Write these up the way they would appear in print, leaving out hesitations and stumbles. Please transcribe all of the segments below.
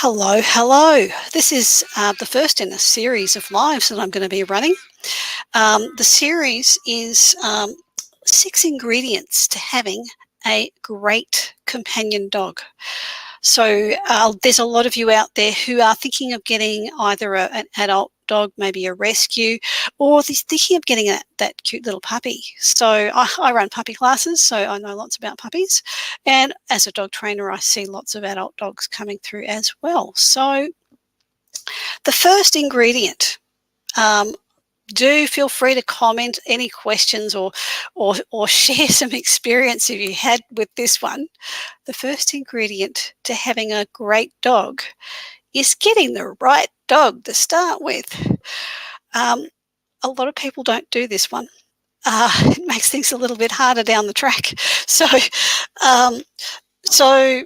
Hello, hello. This is the first in a series of lives that I'm going to be running. The series is 6 ingredients to having a great companion dog. So there's a lot of you out there who are thinking of getting either an adult dog, maybe a rescue, or thinking of getting that cute little puppy. So I run puppy classes, so I know lots about puppies. And as a dog trainer, I see lots of adult dogs coming through as well. So the first ingredient, um, do feel free to comment any questions or share some experience if you had with this one. The first ingredient to having a great dog is getting the right dog to start with. A lot of people don't do this one. It makes things a little bit harder down the track. So, um, so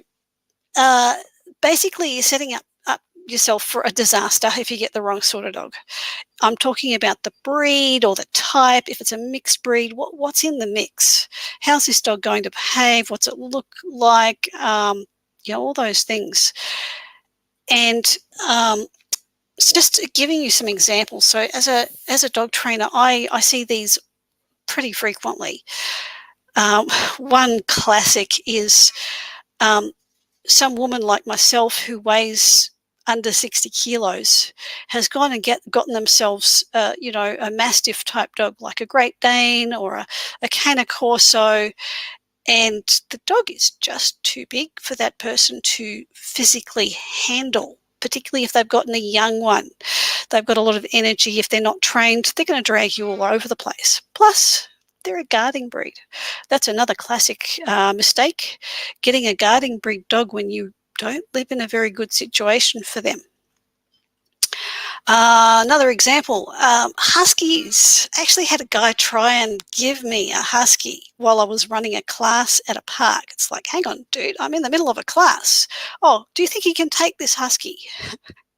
uh, basically, you're setting up yourself for a disaster if you get the wrong sort of dog. I'm talking about the breed or the type. If it's a mixed breed, what's in the mix? How's this dog going to behave? What's it look like? All those things. And it's just giving you some examples. So as a dog trainer, I see these pretty frequently. One classic is some woman like myself who weighs under 60 kilos has gone and gotten themselves, a Mastiff type dog like a Great Dane or a Cane Corso, and the dog is just too big for that person to physically handle, particularly if they've gotten a young one. They've got a lot of energy. If they're not trained, they're going to drag you all over the place. Plus, they're a guarding breed. That's another classic mistake, getting a guarding breed dog when you don't live in a very good situation for them. Another example, huskies. I actually had a guy try and give me a husky while I was running a class at a park. It's like, hang on, dude, I'm in the middle of a class. Oh, do you think you can take this husky?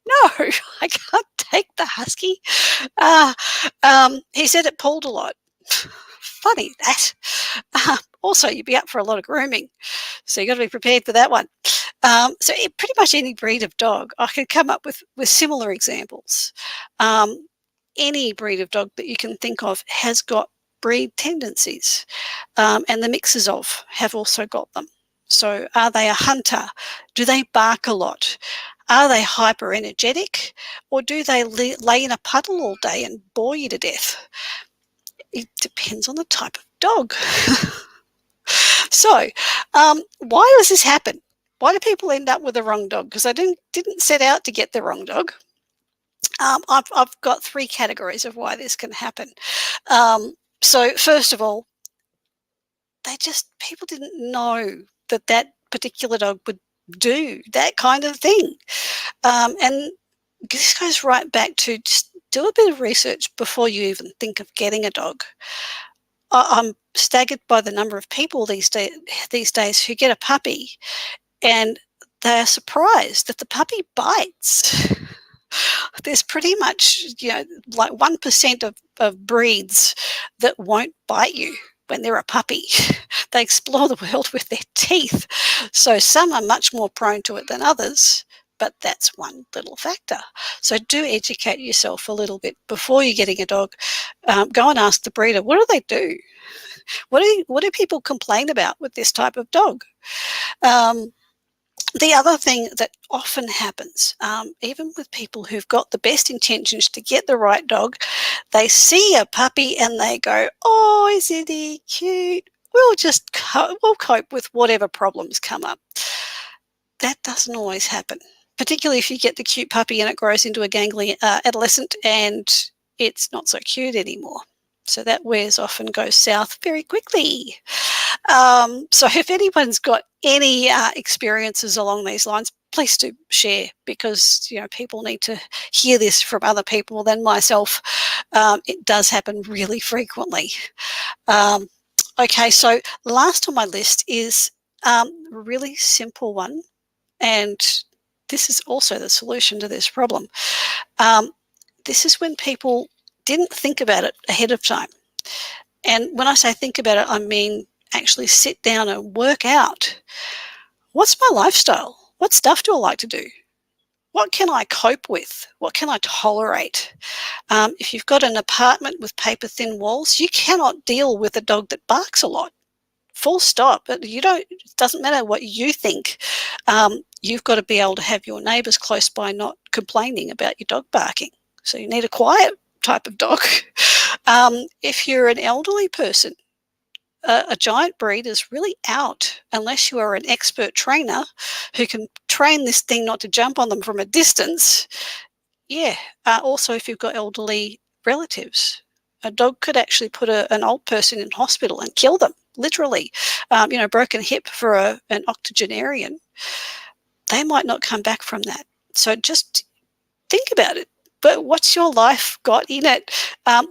No, I can't take the husky. He said it pulled a lot. Funny that. Also, you'd be up for a lot of grooming, so you've got to be prepared for that one. So pretty much any breed of dog, I could come up with similar examples. Any breed of dog that you can think of has got breed tendencies, and the mixes of have also got them. So are they a hunter? Do they bark a lot? Are they hyper energetic, or do they lay in a puddle all day and bore you to death? It depends on the type of dog. So, why does this happen? Why do people end up with the wrong dog? Because I didn't set out to get the wrong dog. I've got 3 categories of why this can happen. So first of all, people didn't know that particular dog would do that kind of thing. And this goes right back to just do a bit of research before you even think of getting a dog. I'm staggered by the number of people these days who get a puppy and they're surprised that the puppy bites. There's pretty much, like 1% of breeds that won't bite you when they're a puppy. They explore the world with their teeth. So some are much more prone to it than others, but that's one little factor. So do educate yourself a little bit before you're getting a dog. Go and ask the breeder, what do they do? What do people complain about with this type of dog? The other thing that often happens, even with people who've got the best intentions to get the right dog, they see a puppy and they go, oh, isn't he cute? We'll cope with whatever problems come up. That doesn't always happen, particularly if you get the cute puppy and it grows into a gangly adolescent and it's not so cute anymore. So that wears off and goes south very quickly. So if anyone's got any experiences along these lines, please do share, because people need to hear this from other people than myself. It does happen really frequently. Okay, so last on my list is a really simple one, and this is also the solution to this problem. This is when people didn't think about it ahead of time. And when I say think about it, I mean actually sit down and work out, what's my lifestyle? What stuff do I like to do? what can I cope with? What can I tolerate? If you've got an apartment with paper thin walls, you cannot deal with a dog that barks a lot. Full stop. You don't. It doesn't matter what you think. You've got to be able to have your neighbours close by not complaining about your dog barking. So you need a quiet type of dog. If you're an elderly person, a giant breed is really out unless you are an expert trainer who can train this thing not to jump on them from a distance. Yeah. Also, if you've got elderly relatives, a dog could actually put an old person in hospital and kill them, literally. Broken hip for an octogenarian, they might not come back from that. So just think about it. But what's your life got in it?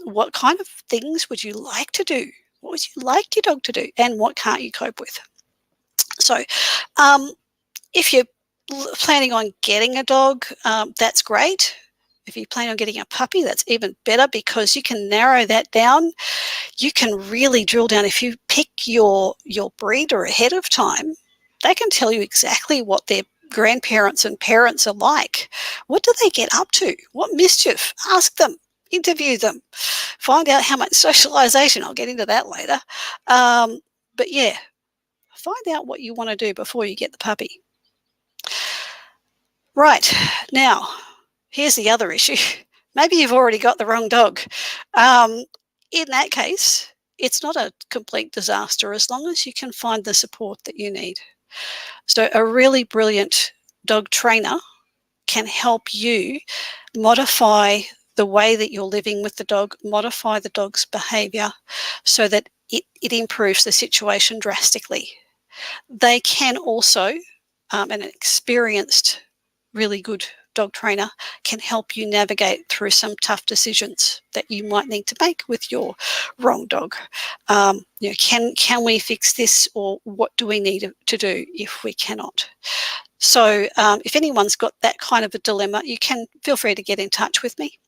What kind of things would you like to do? What would you like your dog to do? And what can't you cope with? So if you're planning on getting a dog, that's great. If you plan on getting a puppy, that's even better because you can narrow that down. You can really drill down. If you pick your breeder ahead of time, they can tell you exactly what their grandparents and parents are like. What do they get up to? What mischief? Ask them. Interview them. Find out how much socialization. I'll get into that later. But yeah, find out what you want to do before you get the puppy. Right. Now, here's the other issue. Maybe you've already got the wrong dog. In that case, it's not a complete disaster as long as you can find the support that you need. So a really brilliant dog trainer can help you modify the way that you're living with the dog, modify the dog's behavior so that it improves the situation drastically. They can also, an experienced, really good dog trainer can help you navigate through some tough decisions that you might need to make with your wrong dog. Can we fix this, or what do we need to do if we cannot? So if anyone's got that kind of a dilemma, you can feel free to get in touch with me.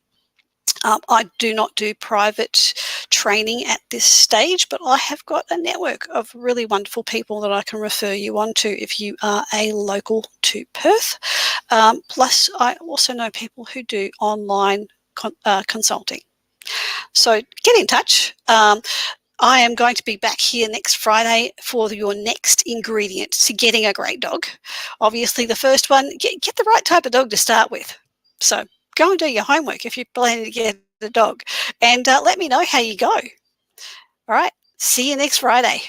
I do not do private training at this stage, but I have got a network of really wonderful people that I can refer you on to if you are a local to Perth. Plus, I also know people who do online consulting. So get in touch. I am going to be back here next Friday for your next ingredient to getting a great dog. Obviously, the first one, get the right type of dog to start with. So go and do your homework if you're planning to get a dog, and let me know how you go. All right, see you next Friday.